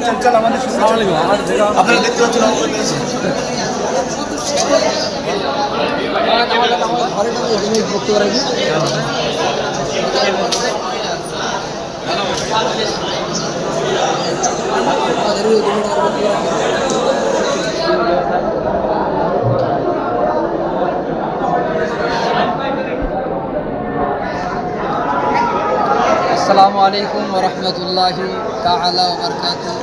চঞ্চল আমাদের আপনারা দেখতে পাচ্ছেন আসসালামু আলাইকুম ওয়া রাহমাতুল্লাহি তাআলা ওয়া বারাকাতুহু।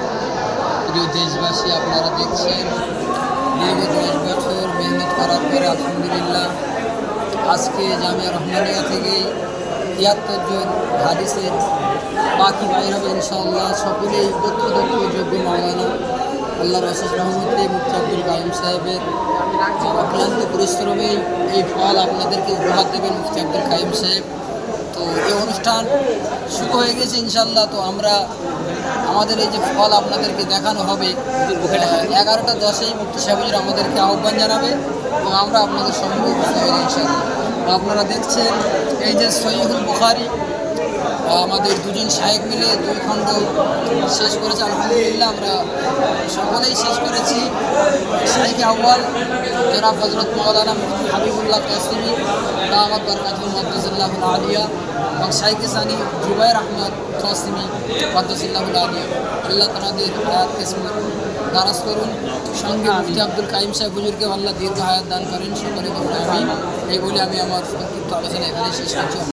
প্রিয় দেশবাসী, আপনারা দেখছেন দীর্ঘ 10 বছর মেহনত করার পরে আলহামদুলিল্লাহ আজকে জামিয়া রহমানিয়া থেকে ৭৩ জন হাদিসের বাকি বাইর হবে ইনশাআল্লাহ। সকলেই দক্ষ যোগ্য মাওলানা আল্লাহর অশেষ রহমতে মুফতি আব্দুল কাইম সাহেবের অক্লান্ত পরিশ্রমে এই ফল আপনাদেরকে উপহার দেবেন মুফতি আব্দুল কাইম সাহেব। তো এই অনুষ্ঠান শুরু হয়ে গেছে ইনশাল্লাহ। তো আমরা আমাদের এই যে ফল আপনাদেরকে দেখানো হবে 11টা 10-এই মুফতি সাহেব আমাদেরকে আহ্বান জানাবে এবং আমরা আপনাদের সম্মুখে উপস্থিত হব ইনশাল্লাহ। আপনারা দেখছেন এই যে সহিহুল বুখারী আমাদের দুজন শায়েখ মিলে 2 খণ্ড শেষ করেছে আলহামদুলিল্লাহ। আমরা সকলেই শেষ করেছি। শাইখ আউয়াল জনাব হযরত মাওলানা মুফতি হাবিবুল্লাহ কাসিমি দামাত বরকাতুহু মাদ্দাসাল্লাহুল আলিয়া এবং শাইখ সানি জুবাইর আহমদ কাসিমি মাদ্দাসাল্লাহুল আলিয়া। আল্লাহ তাআলাদের হায়াত কিসমত দারাজ করুন। সঙ্গে মুফতি আব্দুল কাইম সাহেব হুজুরকে আল্লাহ দীর্ঘ হায়াত দান করেন। সকলে বলুন আমিন। এই বলে আমি আমার সংক্ষিপ্ত আলোচনা এখানে শেষ করছি।